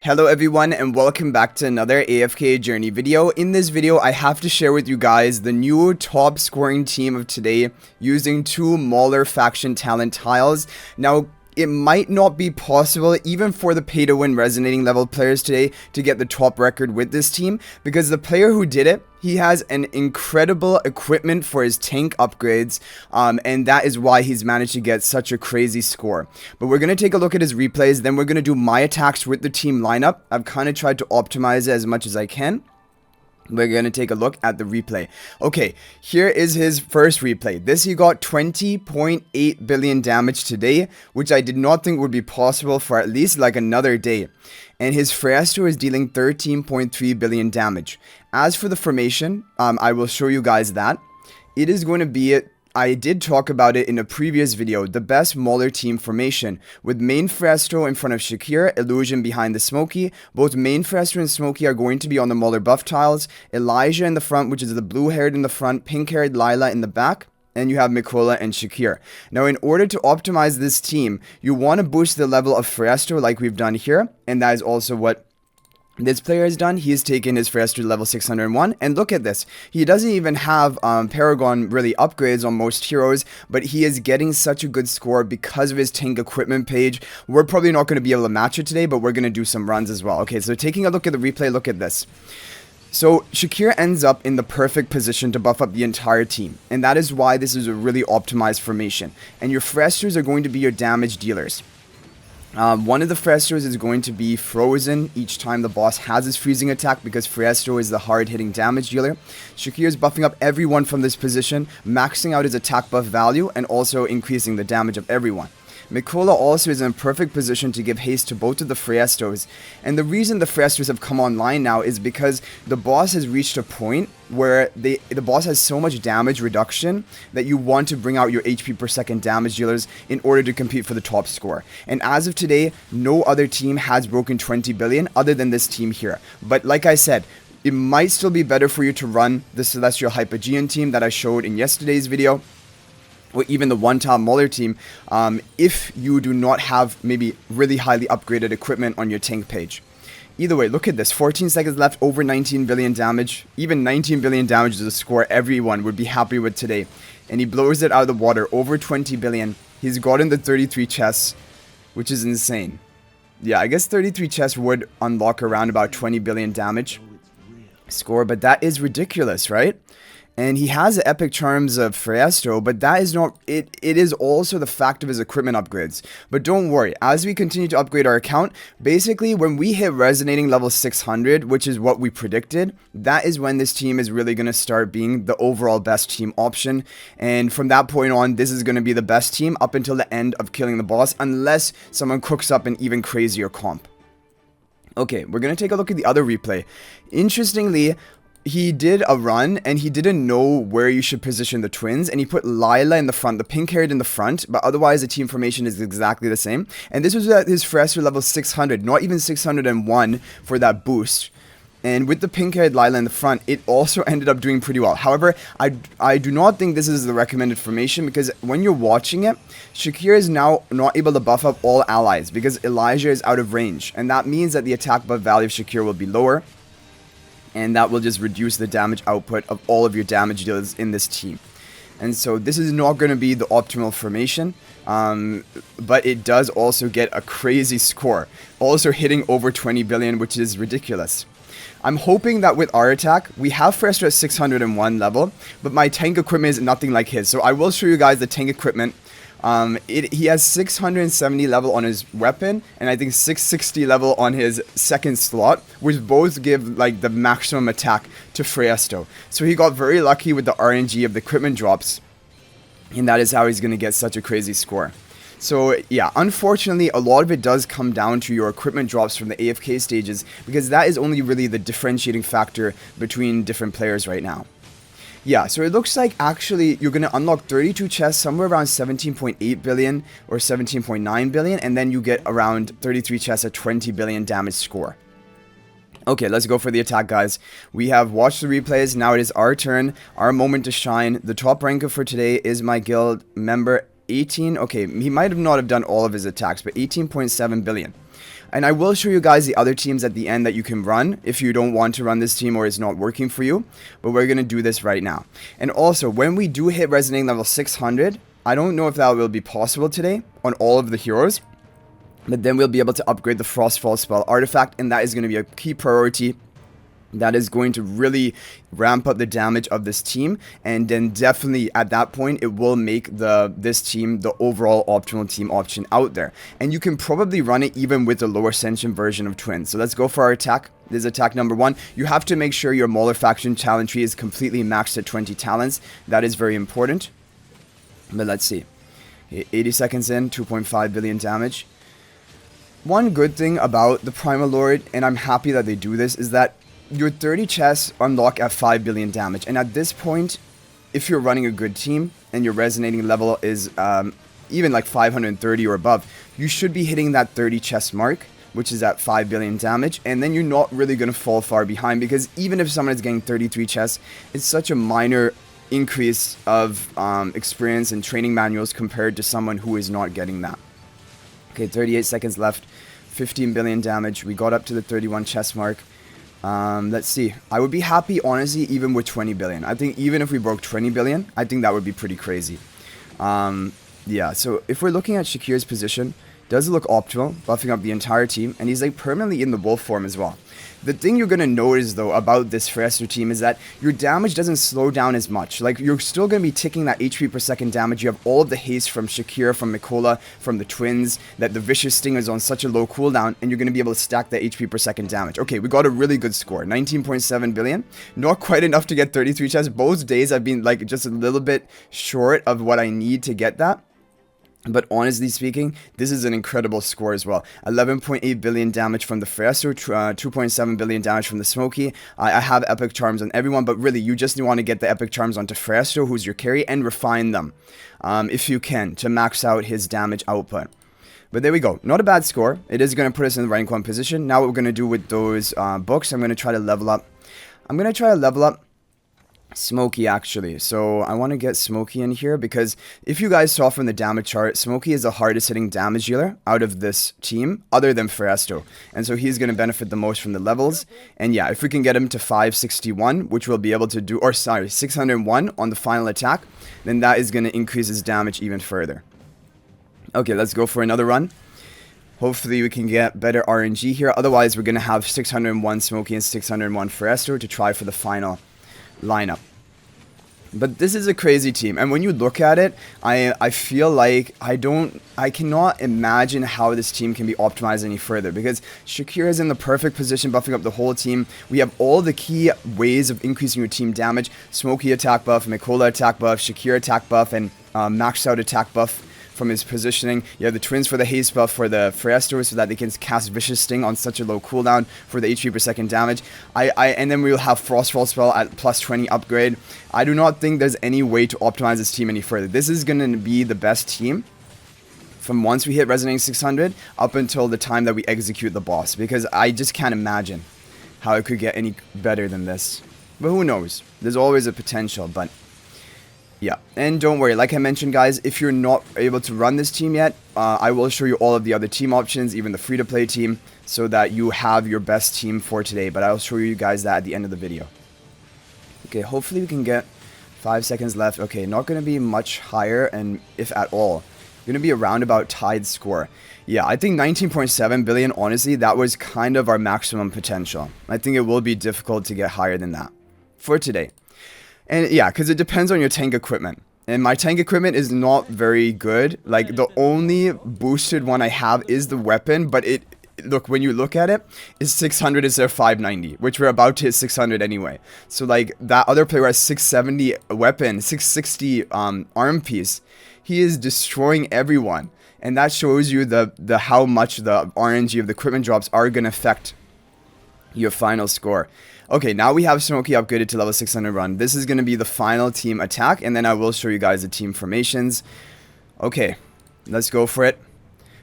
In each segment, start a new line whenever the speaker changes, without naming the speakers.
Hello everyone and welcome back to another AFK journey video. In this video, I have to share with you guys the new top scoring team of today using two Mauler faction talent tiles. Now, it might not be possible even for the pay to win resonating level players today to get the top record with this team, because the player who did it, he has an incredible equipment for his tank upgrades, and that is why he's managed to get such a crazy score. But we're going to take a look at his replays, then we're going to do my attacks with the team lineup. I've kind of tried to optimize it as much as I can. We're going to take a look at the replay. Okay, here is his first replay. He got 20.8 billion damage today, which I did not think would be possible for at least like another day. And his Frostfall is dealing 13.3 billion damage. As for the formation, I will show you guys that. It is going to be I did talk about it in a previous video, the best Mauler team formation, with main Frostfall in front of Shakir, Illusion behind the Smokey. Both main Frostfall and Smokey are going to be on the Mauler buff tiles, Elijah in the front, which is the blue-haired in the front, pink-haired Lila in the back, and you have Mikola and Shakir. Now, in order to optimize this team, you want to boost the level of Frostfall like we've done here, and that is also what this player has done. He has taken his Frostfall to level 601, and look at this. He doesn't even have Paragon really upgrades on most heroes, but he is getting such a good score because of his tank equipment page. We're probably not going to be able to match it today, but we're going to do some runs as well. Okay, so taking a look at the replay, look at this. So Shakir ends up in the perfect position to buff up the entire team, and that is why this is a really optimized formation. And your Frosters are going to be your damage dealers. One of the Frosters is going to be frozen each time the boss has his freezing attack, because Frostro is the hard-hitting damage dealer. Shakir is buffing up everyone from this position, maxing out his attack buff value, and also increasing the damage of everyone. Mikola also is in a perfect position to give haste to both of the Frosters, and the reason the Frosters have come online now is because the boss has reached a point where the boss has so much damage reduction that you want to bring out your HP per second damage dealers in order to compete for the top score. And as of today, no other team has broken 20 billion other than this team here. But like I said, it might still be better for you to run the Celestial Hypogean team that I showed in yesterday's video, or even the one-time Mauler team, if you do not have maybe really highly upgraded equipment on your tank page. Either way, look at this, 14 seconds left, over 19 billion damage. Even 19 billion damage is a score everyone would be happy with today. And he blows it out of the water, over 20 billion. He's gotten the 33 chests, which is insane. Yeah, I guess 33 chests would unlock around about 20 billion damage score, but that is ridiculous, right? And he has the epic charms of Frostfall, but that is not it. It is also the fact of his equipment upgrades. But don't worry, as we continue to upgrade our account, basically when we hit resonating level 600, which is what we predicted, that is when this team is really going to start being the overall best team option. And from that point on, this is going to be the best team up until the end of killing the boss, unless someone cooks up an even crazier comp. Okay, we're going to take a look at the other replay. Interestingly, he did a run and he didn't know where you should position the twins, and he put Lila in the front, the pink-haired in the front, but otherwise the team formation is exactly the same. And this was at his Frostfall level 600, not even 601 for that boost. And with the pink-haired Lila in the front, it also ended up doing pretty well. However, I do not think this is the recommended formation, because when you're watching it, Shakir is now not able to buff up all allies because Elijah is out of range. And that means that the attack buff value of Shakir will be lower, and that will just reduce the damage output of all of your damage dealers in this team. And so this is not going to be the optimal formation, but it does also get a crazy score, also hitting over 20 billion, which is ridiculous. I'm hoping that with our attack, we have Frostfall at 601 level, but my tank equipment is nothing like his. So I will show you guys the tank equipment. He has 670 level on his weapon, and I think 660 level on his second slot, which both give like the maximum attack to Frostfall. So he got very lucky with the RNG of the equipment drops, and that is how he's going to get such a crazy score. So yeah, unfortunately, a lot of it does come down to your equipment drops from the AFK stages, because that is only really the differentiating factor between different players right now. Yeah, so it looks like actually you're going to unlock 32 chests, somewhere around 17.8 billion or 17.9 billion, and then you get around 33 chests at 20 billion damage score. Okay, let's go for the attack, guys. We have watched the replays, now it is our turn, our moment to shine. The top ranker for today is my guild member 18, okay, he might have not have done all of his attacks, but 18.7 billion. And I will show you guys the other teams at the end that you can run if you don't want to run this team or it's not working for you. But we're going to do this right now. And also, when we do hit resonating level 600, I don't know if that will be possible today on all of the heroes. But then we'll be able to upgrade the Frostfall Spell artifact, and that is going to be a key priority. That is going to really ramp up the damage of this team, and then definitely at that point it will make this team the overall optimal team option out there. And you can probably run it even with the lower ascension version of Twins. So let's go for our attack. This is attack number 1. You have to make sure your Mauler faction talent tree is completely maxed at 20 talents. That is very important. But let's see. 80 seconds in, 2.5 billion damage. One good thing about the Primal Lord, and I'm happy that they do this, is that your 30 chests unlock at 5 billion damage. And at this point, if you're running a good team and your resonating level is even like 530 or above, you should be hitting that 30 chest mark, which is at 5 billion damage. And then you're not really going to fall far behind, because even if someone is getting 33 chests, it's such a minor increase of experience and training manuals compared to someone who is not getting that. Okay, 38 seconds left, 15 billion damage. We got up to the 31 chest mark. Let's see. I would be happy, honestly, even with 20 billion. I think even if we broke 20 billion, I think that would be pretty crazy. Yeah, so if we're looking at Shakir's position, does it look optimal, buffing up the entire team, and he's like permanently in the wolf form as well. The thing you're going to notice, though, about this Frostfall team is that your damage doesn't slow down as much. Like, you're still going to be ticking that HP per second damage. You have all of the haste from Shakir, from Mikola, from the Twins, that the Vicious Sting is on such a low cooldown, and you're going to be able to stack that HP per second damage. Okay, we got a really good score, 19.7 billion. Not quite enough to get 33 chests. Both days I've been, like, just a little bit short of what I need to get that. But honestly speaking, this is an incredible score as well. 11.8 billion damage from the Frostfall, 2.7 billion damage from the Smoky. I have epic charms on everyone, but really you just want to get the epic charms onto Frostfall, who's your carry, and refine them if you can, to max out his damage output. But there we go. Not a bad score. It is going to put us in the rank 1 position. Now what we're going to do with those books, I'm going to try to level up. I'm going to try to level up Smoky, actually. So I want to get Smoky in here, because if you guys saw from the damage chart, Smoky is the hardest hitting damage dealer out of this team, other than Frostfall. And so he's going to benefit the most from the levels. And yeah, if we can get him to 561, which we'll be able to do, or sorry, 601 on the final attack, then that is going to increase his damage even further. Okay, let's go for another run. Hopefully we can get better RNG here. Otherwise, we're going to have 601 Smoky and 601 Frostfall to try for the final lineup. But this is a crazy team, and when you look at it, I feel like I cannot imagine how this team can be optimized any further, because Shakir is in the perfect position, buffing up the whole team. We have all the key ways of increasing your team damage: Smoky attack buff, Mikola attack buff, Shakir attack buff, and maxed out attack buff from his positioning. You have the Twins for the haste buff for the Frostfall, so that they can cast Vicious Sting on such a low cooldown for the HP per second damage. And then we will have Frostfall Spell at plus 20 upgrade. I do not think there's any way to optimize this team any further. This is going to be the best team from once we hit Resonating 600 up until the time that we execute the boss, because I just can't imagine how it could get any better than this. But who knows? There's always a potential, but yeah, and don't worry, like I mentioned, guys, if you're not able to run this team yet, I will show you all of the other team options, even the free-to-play team, so that you have your best team for today. But I'll show you guys that at the end of the video. Okay, hopefully we can get 5 seconds left. Okay, not going to be much higher, and if at all, going to be around about tied score. Yeah, I think 19.7 billion, honestly, that was kind of our maximum potential. I think it will be difficult to get higher than that for today. And yeah, because it depends on your tank equipment. And my tank equipment is not very good. Like, the only boosted one I have is the weapon. But look, when you look at it, it's 600 instead of 590. Which we're about to hit 600 anyway. So, like, that other player has 670 weapon, 660 arm piece. He is destroying everyone. And that shows you the how much the RNG of the equipment drops are going to affect your final score. Okay, now we have Smoky upgraded to level 600 run. This is going to be the final team attack, and then I will show you guys the team formations. Okay, let's go for it.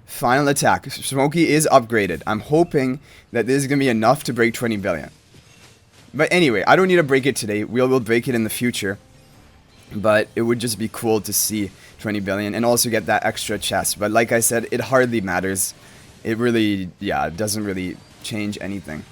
Final attack. Smoky is upgraded. I'm hoping that this is going to be enough to break 20 billion. But anyway, I don't need to break it today. We'll break it in the future. But it would just be cool to see 20 billion and also get that extra chest. But like I said, it hardly matters. it really, yeah, it doesn't really change anything.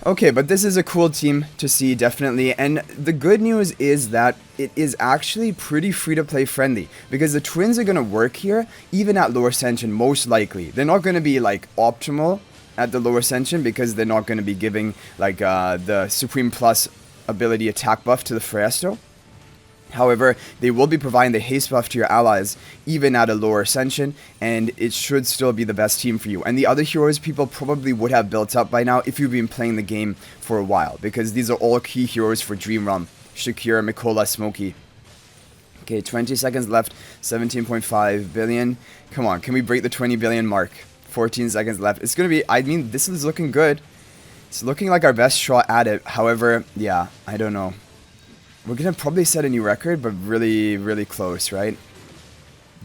Okay, but this is a cool team to see, definitely, and the good news is that it is actually pretty free-to-play friendly, because the twins are going to work here, even at lower ascension, most likely. They're not going to be, like, optimal at the lower ascension, because they're not going to be giving, like, the Supreme Plus ability attack buff to the Fresto. However, they will be providing the haste buff to your allies, even at a lower ascension, and it should still be the best team for you. And the other heroes people probably would have built up by now if you've been playing the game for a while, because these are all key heroes for Dream Realm. Shakira, Mikola, Smokey. Okay, 20 seconds left, 17.5 billion. Come on, can we break the 20 billion mark? 14 seconds left. It's going to be, I mean, this is looking good. It's looking like our best shot at it. However, yeah, I don't know. We're going to probably set a new record, but really, really close, right?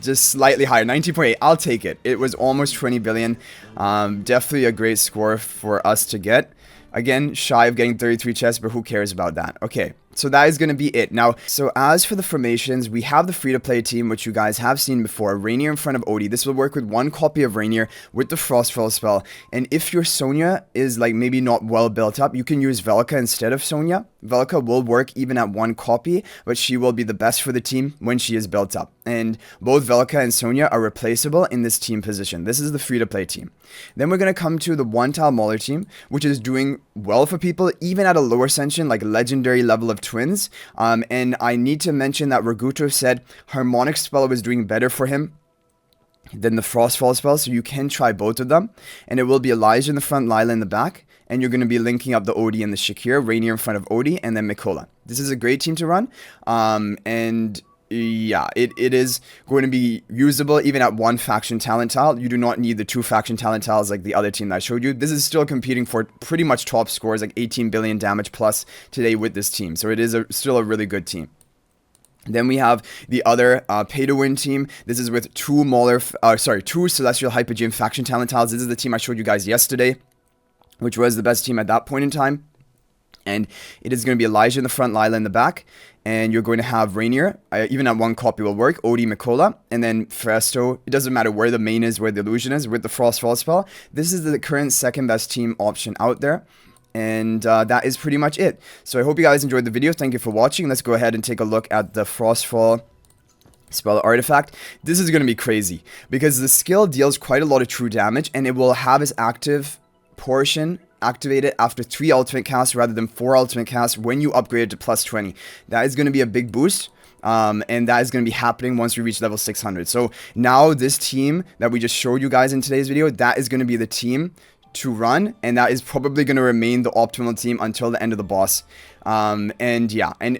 Just slightly higher, 19.8. I'll take it. It was almost 20 billion. Definitely a great score for us to get. Again, shy of getting 33 chests, but who cares about that? Okay, so that is going to be it. Now, so as for the formations, we have the free-to-play team, which you guys have seen before. Rainier in front of Odie. This will work with one copy of Rainier with the Frostfall Spell. And if your Sonya is, like, maybe not well built up, you can use Velka instead of Sonya. Velka will work even at one copy, but she will be the best for the team when she is built up. And both Velka and Sonya are replaceable in this team position. This is the free-to-play team. Then we're going to come to the one-tile Mauler team, which is doing well for people, even at a lower ascension, like legendary level of twins. And I need to mention that Raguto said Harmonic Spell was doing better for him than the Frostfall Spell, so you can try both of them. And it will be Elijah in the front, Lila in the back. And you're going to be linking up the Odie and the Shakira, Rainier in front of Odie, and then Mikola. This is a great team to run. And yeah, it is going to be usable even at one faction talent tile. You do not need the two faction talent tiles like the other team that I showed you. This is still competing for pretty much top scores, like 18 billion damage plus today with this team. So it is still a really good team. Then we have the other pay-to-win team. This is with two Celestial Hypergym faction talent tiles. This is the team I showed you guys yesterday, which was the best team at that point in time. And it is going to be Elijah in the front, Lila in the back. And you're going to have Rainier, even at one copy will work, Odie, Mikola, and then Fresto. It doesn't matter where the main is, where the illusion is, with the Frostfall Spell. This is the current second best team option out there. And that is pretty much it. So I hope you guys enjoyed the video. Thank you for watching. Let's go ahead and take a look at the Frostfall Spell artifact. This is going to be crazy, because the skill deals quite a lot of true damage, and it will have its active portion activated after 3 ultimate casts rather than 4 ultimate casts when you upgrade it to plus 20. That is going to be a big boost. And that is going to be happening once we reach level 600. So now this team that we just showed you guys in today's video, that is going to be the team to run, and that is probably going to remain the optimal team until the end of the boss. And yeah, and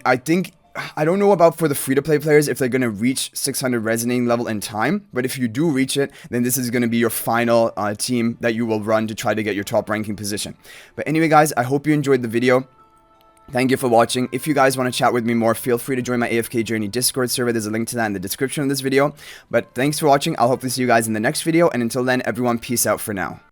I don't know about for the free-to-play players if they're going to reach 600 resonating level in time, but if you do reach it, then this is going to be your final team that you will run to try to get your top ranking position. But anyway, guys, I hope you enjoyed the video. Thank you for watching. If you guys want to chat with me more, feel free to join my AFK Journey Discord server. There's a link to that in the description of this video. But thanks for watching. I'll hopefully see you guys in the next video, and until then, everyone, peace out for now.